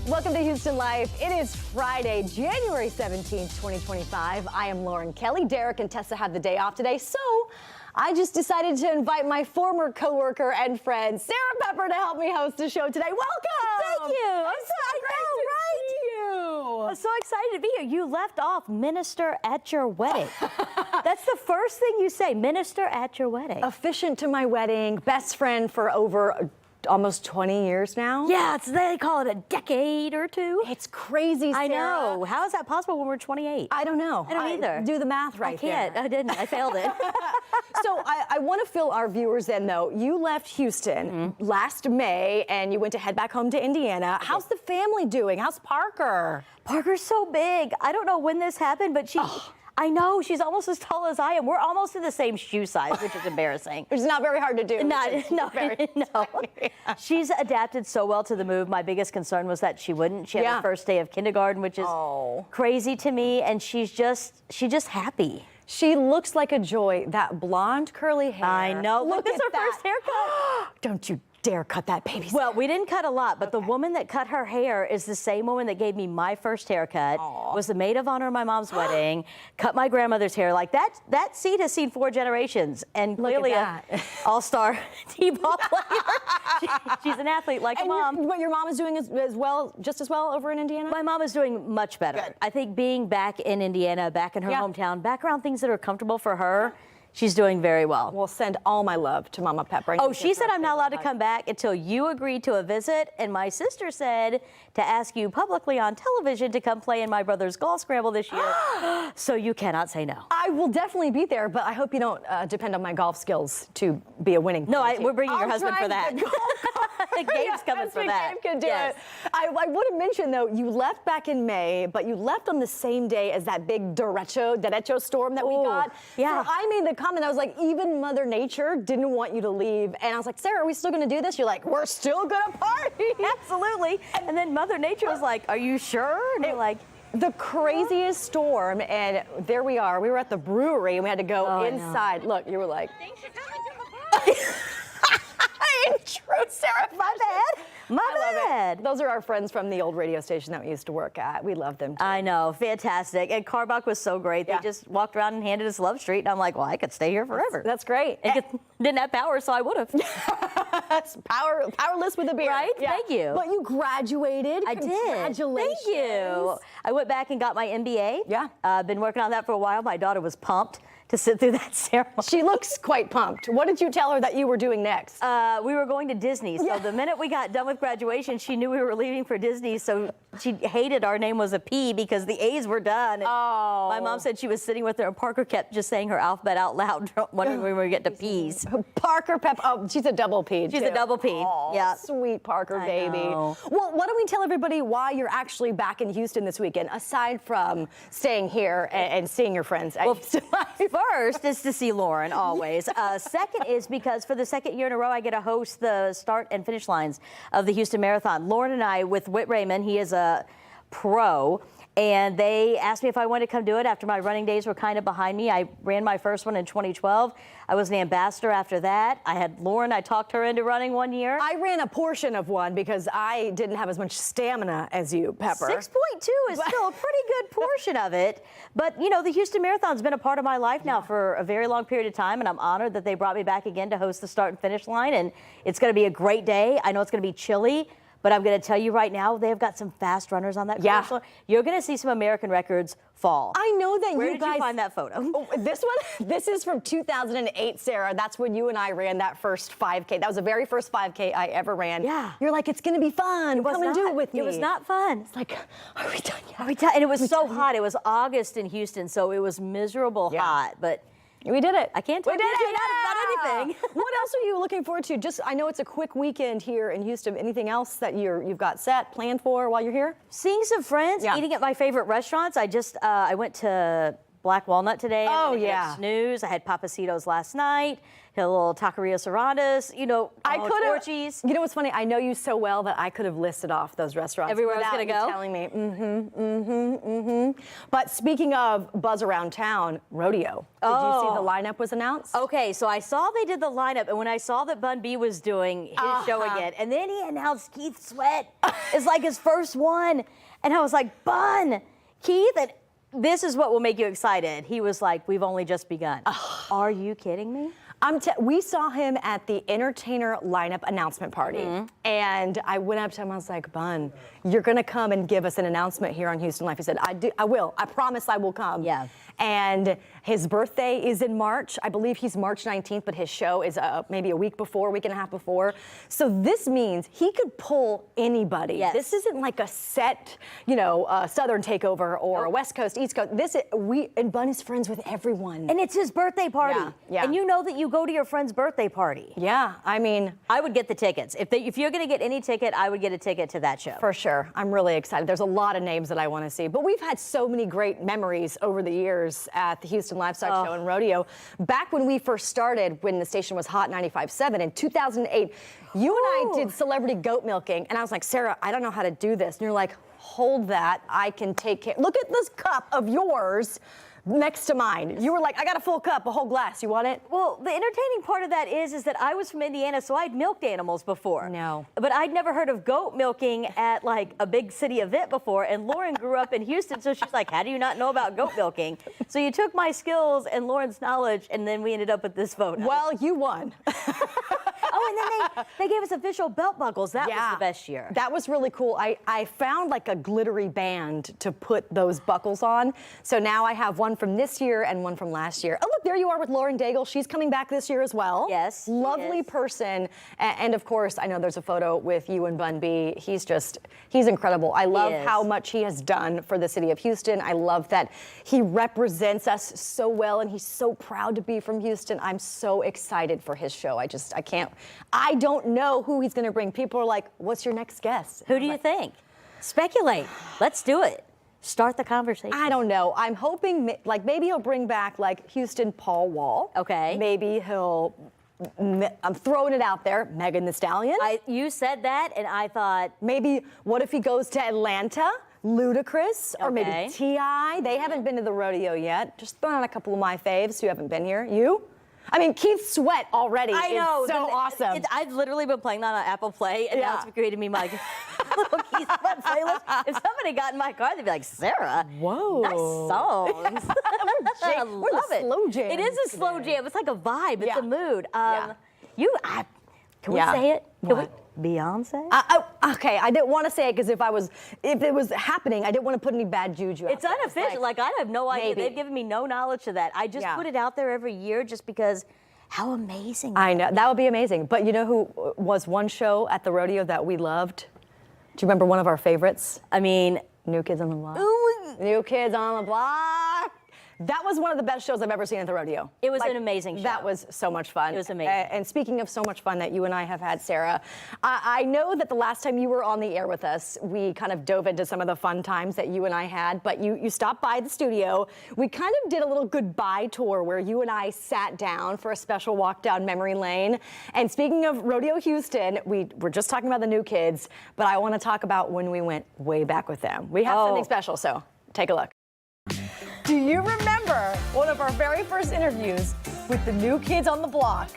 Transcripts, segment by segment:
Welcome to Houston Life. It is Friday, January 17th, 2025. I am Lauren Kelly. Derek and Tessa have the day off today, so I just decided to invite my former coworker and friend, Sarah Pepper, to help me host the show today. Welcome! Thank you. I'm so excited to be here. You left off minister at your wedding. That's the first thing you say, minister at your wedding. Officiant to my wedding, best friend for over almost 20 years now. Yeah, they call it a decade or two. It's crazy, Sarah. I know. How is that possible when we're 28? I don't know. I don't either. Do the math right I can't. there. I didn't. I failed it. So I want to fill our viewers in, though. You left Houston last May, and you went to head back home to Indiana. How's the family doing? How's Parker? Parker's so big. I don't know when this happened, but I know, she's almost as tall as I am. We're almost in the same shoe size, which is embarrassing. Which is not very hard to do. No. No. She's adapted so well to the move. My biggest concern was that she wouldn't. She had her first day of kindergarten, which is crazy to me, and she's just happy. She looks like a joy. That blonde curly hair. I know. Look at at her that. first haircut. Don't you dare cut that baby's hair. Well, we didn't cut a lot, but the woman that cut her hair is the same woman that gave me my first haircut, was the maid of honor of my mom's wedding, cut my grandmother's hair. Like that seat has seen 4 generations, and clearly an all-star T-ball player. She's an athlete like a mom. What your mom is doing as well, just as well over in Indiana? My mom is doing much better. Good. I think being back in Indiana, back in her hometown, back around things that are comfortable for her, she's doing very well. We'll send all my love to Mama Pepper. Oh, she said I'm not allowed to come back until you agreed to a visit, and my sister said to ask you publicly on television to come play in my brother's golf scramble this year, so you cannot say no. I will definitely be there, but I hope you don't depend on my golf skills to be a winning No, team. we're bringing your husband for that. Gabe's coming for that. Gabe can do it. I want to mention, though, you left back in May, but you left on the same day as that big derecho storm that we got. Yeah. So I made the comment, I was like, even Mother Nature didn't want you to leave. And I was like, Sarah, are we still going to do this? You're like, we're still going to party. Absolutely. And then Mother Nature was like, are you sure? And you're like, the craziest storm, and there we are. We were at the brewery, and we had to go inside. Look, you were like, thanks for coming to the True, Sarah. My bad. My bad. Those are our friends from the old radio station that we used to work at. We love them too. I know, fantastic. And Carbach was so great. They just walked around and handed us Love Street, and I'm like, well, I could stay here forever. That's great. Didn't have power, so I would have. That's powerless with a beer. Right? Yeah. Thank you. But you graduated. I did. Congratulations. Thank you. I went back and got my MBA. Yeah. Been working on that for a while. My daughter was pumped to sit through that ceremony. She looks quite pumped. What did you tell her that you were doing next? We were going to Disney. So the minute we got done with graduation, she knew we were leaving for Disney. So she hated our name was a P because the A's were done. And my mom said she was sitting with her, and Parker kept just saying her alphabet out loud, wondering when we were get to P's. Parker Pep. Oh, she's a double P. She's a double P. Yeah. Sweet Parker baby. Well, why don't we tell everybody why you're actually back in Houston this weekend, aside from staying here and seeing your friends? Well, first is to see Lauren, always. Second is because for the second year in a row, I get to host the start and finish lines of the Houston Marathon. Lauren and I, with Whit Raymond, he is a pro, and they asked me if I wanted to come do it after my running days were kind of behind me. I ran my first one in 2012. I was an ambassador after that. I had Lauren, I talked her into running one year. I ran a portion of one because I didn't have as much stamina as you, Pepper. 6.2 is still a pretty good portion of it. But, you know, the Houston Marathon's been a part of my life now for a very long period of time, and I'm honored that they brought me back again to host the start and finish line, and it's going to be a great day. I know it's going to be chilly, but I'm going to tell you right now, they've got some fast runners on that course. You're going to see some American records fall. I know that Where you did guys you find that photo? Oh, this one? This is from 2008, Sarah. That's when you and I ran that first 5K. That was the very first 5K I ever ran. Yeah. You're like, it's going to be fun. Come and do it with me. It was not fun. It's like, are we done yet? Are we done? And it was so hot. It was August in Houston, so it was miserable hot. But we did it. I can't tell you about anything. What else are you looking forward to? Just, I know it's a quick weekend here in Houston. Anything else that you've got set, planned for while you're here? Seeing some friends, eating at my favorite restaurants. I went to black walnut today. Oh, I'm gonna yeah. snooze. I had Papacitos last night. Had a little taqueria serranas. You know, I could have. Torchies. You know what's funny? I know you so well that I could have listed off those restaurants Everywhere I was without gonna you go? telling me. But speaking of buzz around town, Rodeo. Did you see the lineup was announced? Okay, so I saw they did the lineup, and when I saw that Bun B was doing his show again, and then he announced Keith Sweat is like his first one, and I was like, Bun, Keith, and this is what will make you excited. He was like, we've only just begun. Are you kidding me? We saw him at the entertainer lineup announcement party, and I went up to him. I was like, "Bun, you're gonna come and give us an announcement here on Houston Life." He said, I will. I promise I will come." Yeah. And his birthday is in March. I believe he's March 19th, but his show is maybe a week before, week and a half before. So this means he could pull anybody. Yes. This isn't like a set, Southern takeover or a West Coast, East Coast. And Bun is friends with everyone. And it's his birthday party. Yeah. And you know that you go to your friend's birthday party. Yeah, I mean, I would get the tickets. If you're going to get any ticket, I would get a ticket to that show. for sure. I'm really excited. There's a lot of names that I want to see. But we've had so many great memories over the years at the Houston Livestock Show and Rodeo. Back when we first started, when the station was Hot 95.7 in 2008, you and I did celebrity goat milking. And I was like, Sarah, I don't know how to do this. And you're like, hold that. I can take care. Look at this cup of yours next to mine. You were like, I got a full cup, a whole glass. You want it? Well, the entertaining part of that is that I was from Indiana, so I'd milked animals before. No. But I'd never heard of goat milking at like a big city event before. And Lauren grew up in Houston, so she's like, how do you not know about goat milking? So you took my skills and Lauren's knowledge, and then we ended up with this photo. Well, you won. Oh, and then they gave us official belt buckles. That was the best year. That was really cool. I found like a glittery band to put those buckles on. So now I have one from this year and one from last year. Oh, look, there you are with Lauren Daigle. She's coming back this year as well. Yes, she Lovely is. person. And of course, I know there's a photo with you and Bun B. He's incredible. I love is. how much he has done for the city of Houston. I love that he represents us so well, and he's so proud to be from Houston. I'm so excited for his show. I don't know who he's going to bring. People are like, what's your next guest? Who do you think? Speculate. Let's do it. Start the conversation. I don't know. I'm hoping maybe he'll bring back like Houston Paul Wall. Okay. Maybe I'm throwing it out there, Megan Thee Stallion. You said that, and I thought, Maybe what if he goes to Atlanta? Ludacris or maybe Okay. T.I. They haven't been to the rodeo yet. Just throwing out a couple of my faves who haven't been here. You? I mean, Keith Sweat already I know. is so awesome. I've literally been playing that on Apple Play, and now Yeah. it's created me my little Keith Sweat playlist. If somebody got in my car, they'd be like, Sarah, Whoa. nice songs. I We're love the it. slow jam It is a slow jam. It's like a vibe. It's Yeah. a mood. Yeah. Can we Yeah. say it? Can What? Beyonce? Okay, I didn't want to say it because if it was happening, I didn't want to put any bad juju out It's there. unofficial. Like, I have no idea. maybe. They've given me no knowledge of that. I just Yeah. put it out there every year just because how amazing. I know, that would be amazing. But you know who was one show at the rodeo that we loved? Do you remember one of our favorites? I mean, New Kids on the Block. New Kids on the Block. That was one of the best shows I've ever seen at the rodeo. It was an amazing show. That was so much fun. It was amazing. And speaking of so much fun that you and I have had, Sarah, I know that the last time you were on the air with us, we kind of dove into some of the fun times that you and I had, but you stopped by the studio. We kind of did a little goodbye tour where you and I sat down for a special walk down memory lane. And speaking of Rodeo Houston, we were just talking about the New Kids, but I want to talk about when we went way back with them. We have something special, so take a look. Do you remember one of our very first interviews with the New Kids on the Block?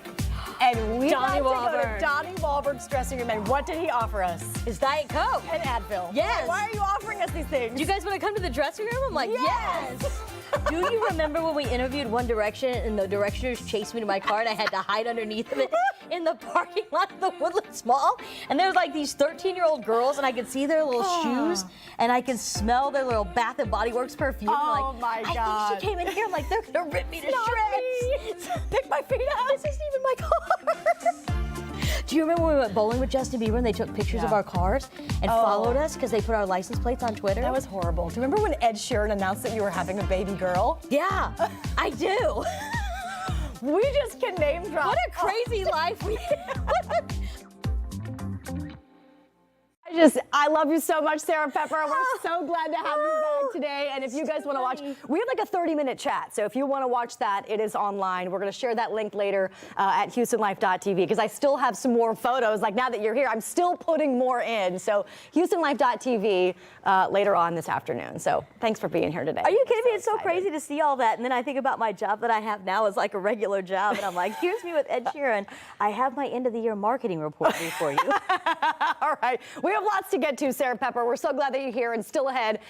And we got to go to Donnie Wahlberg's dressing room, and what did he offer us? his Diet Coke. An Advil. Yes. Why are you offering us these things? Do you guys want to come to the dressing room? I'm like, yes. Do you remember when we interviewed One Direction and the Directioners chased me to my car and I had to hide underneath of it in the parking lot of the Woodlands Mall? And there's like these 13-year-old girls and I could see their little shoes and I could smell their little Bath and Body Works perfume. Oh, like, my God. I think she came in here. I'm like, they're going to rip me to shreds. Pick my feet up. This isn't even my car. Do you remember when we went bowling with Justin Bieber and they took pictures of our cars and followed us because they put our license plates on Twitter? That was horrible. Do you remember when Ed Sheeran announced that you were having a baby girl? Yeah, I do. We just can name drop. What a crazy life we I I love you so much, Sarah Pepper. We're so glad to have you back today. And if you guys want to watch, we have like a 30-minute chat. So if you want to watch that, it is online. We're going to share that link later at HoustonLife.tv because I still have some more photos. Like now that you're here, I'm still putting more in. So HoustonLife.tv later on this afternoon. So thanks for being here today. Are you kidding me? It's so crazy to see all that. And then I think about my job that I have now as like a regular job. And I'm like, here's me with Ed Sheeran. I have my end of the year marketing report for you. All right. We have lots to get to, Sarah Pepper. We're so glad that you're here and still ahead.